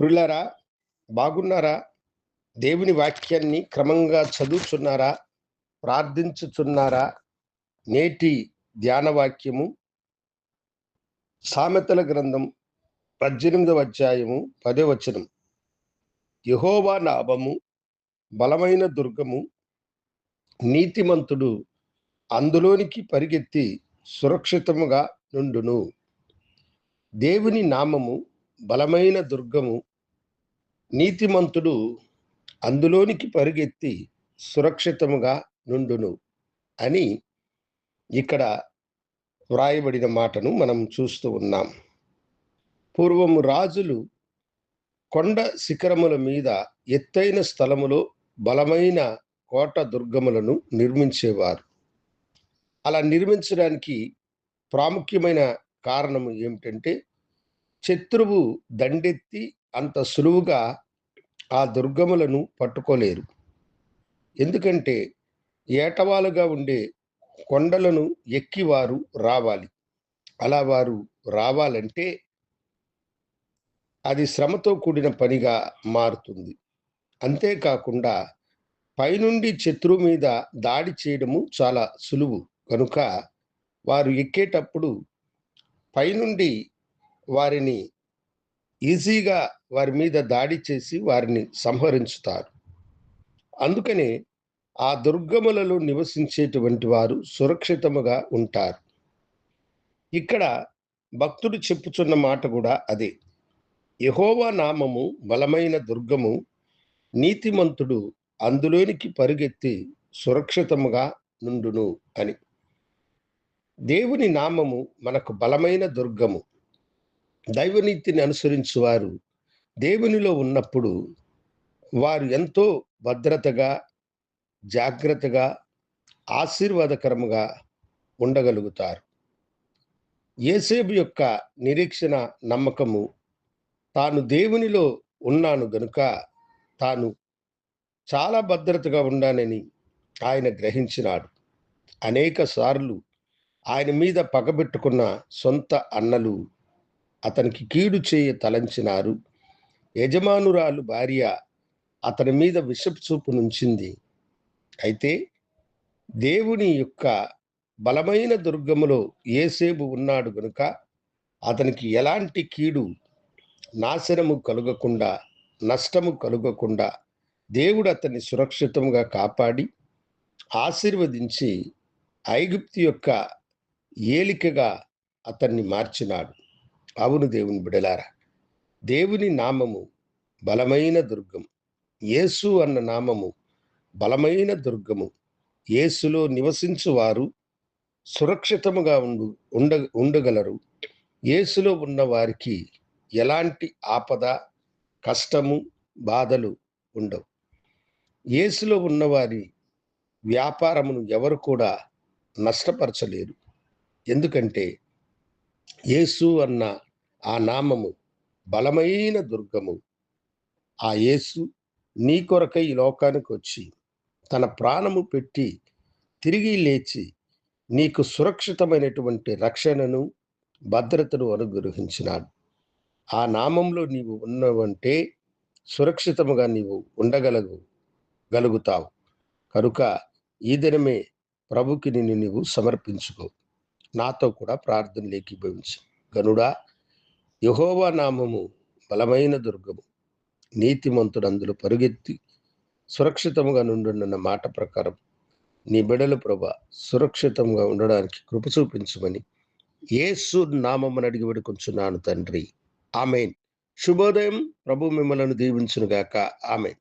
ప్రియులారా, బాగున్నారా? దేవుని వాక్యాన్ని క్రమంగా చదువుచున్నారా? ప్రార్థించుచున్నారా? నేటి ధ్యాన వాక్యము సామెతల గ్రంథం 18వ అధ్యాయము 10వ వచనం. యెహోవా నామము బలమైన దుర్గము, నీతిమంతుడు అందులోనికి పరిగెత్తి సురక్షితముగా నుండును. దేవుని నామము బలమైన దుర్గము, నీతిమంతుడు అందులోనికి పరిగెత్తి సురక్షితముగా నుండును అని ఇక్కడ వ్రాయబడిన మాటను మనం చూస్తూ ఉన్నాం. పూర్వము రాజులు కొండ శిఖరముల మీద ఎత్తైన స్థలములో బలమైన కోట దుర్గములను నిర్మించేవారు. అలా నిర్మించడానికి ప్రాముఖ్యమైన కారణం ఏమిటంటే, శత్రువు దండెత్తి అంత సులువుగా ఆ దుర్గములను పట్టుకోలేరు. ఎందుకంటే ఏటవాలుగా ఉండే కొండలను ఎక్కి వారు రావాలి. అలా వారు రావాలంటే అది శ్రమతో కూడిన పనిగా మారుతుంది. అంతేకాకుండా పైనుండి శత్రువు మీద దాడి చేయడము చాలా సులువు కనుక వారు ఎక్కేటప్పుడు పైనుండి వారిని ఈజీగా వారి మీద దాడి చేసి వారిని సంహరించుతారు. అందుకనే ఆ దుర్గములలో నివసించేటువంటి వారు సురక్షితముగా ఉంటారు. ఇక్కడ భక్తుడు చెప్పుచున్న మాట కూడా అదే. యెహోవా నామము బలమైన దుర్గము, నీతిమంతుడు అందులోనికి పరిగెత్తి సురక్షితముగా నుండును అని. దేవుని నామము మనకు బలమైన దుర్గము. దైవనీతిని అనుసరించువారు దేవునిలో ఉన్నప్పుడు వారు ఎంతో భద్రతగా, జాగ్రత్తగా, ఆశీర్వాదకరముగా ఉండగలుగుతారు. యోసేపు యొక్క నిరీక్షణ, నమ్మకము తాను దేవునిలో ఉన్నాను గనుక తాను చాలా భద్రతగా ఉన్నానని ఆయన గ్రహించినాడు. అనేక సార్లు ఆయన మీద పగబెట్టుకున్న సొంత అన్నలు అతనికి కీడు చేయ తలంచినారు. యజమానురాలు భార్య అతని మీద విషపు చూపు నుంచింది. అయితే దేవుని యొక్క బలమైన దుర్గములో యోసేపు ఉన్నాడు గనుక అతనికి ఎలాంటి కీడు, నాశనము కలుగకుండా, నష్టము కలుగకుండా దేవుడు అతన్ని సురక్షితంగా కాపాడి ఆశీర్వదించి ఐగుప్తు యొక్క ఏలికగా అతన్ని మార్చినాడు. అవును దేవుని బిడలారా, దేవుని నామము బలమైన దుర్గం. యేసు అన్న నామము బలమైన దుర్గము. యేసులో నివసించువారు సురక్షితముగా ఉండగలరు. యేసులో ఉన్న వారికి ఎలాంటి ఆపద, కష్టము, బాధలు ఉండవు. యేసులో ఉన్నవారి వ్యాపారమును ఎవరు కూడా నష్టపరచలేరు. ఎందుకంటే యేసు అన్న ఆ నామము బలమైన దుర్గము. ఆ యేసు నీ కొరకై ఈ లోకానికి వచ్చి తన ప్రాణము పెట్టి తిరిగి లేచి నీకు సురక్షితమైనటువంటి రక్షణను, భద్రతను అనుగ్రహించినాడు. ఆ నామంలో నీవు ఉన్నవంటే సురక్షితముగా నీవు ఉండగలుగుతావు. కనుక ఈ దినమే ప్రభుకి నిన్ను నీవు సమర్పించుకో. నాతో కూడా ప్రార్థనలు ఏకీభవించు. గనుడా, యెహోవా నామము బలమైన దుర్గము, నీతిమంతుడు అందులో పరుగెత్తి సురక్షితముగా నుండున్న మాట ప్రకారం నీ బిడ్డలు ప్రభువా సురక్షితంగా ఉండడానికి కృప చూపించమని యేసు నామమున అడిగి వేడుకొంచున్నాను తండ్రి. ఆమేన్. శుభోదయం. ప్రభు మిమ్మలను దీవించునుగాక. ఆమేన్.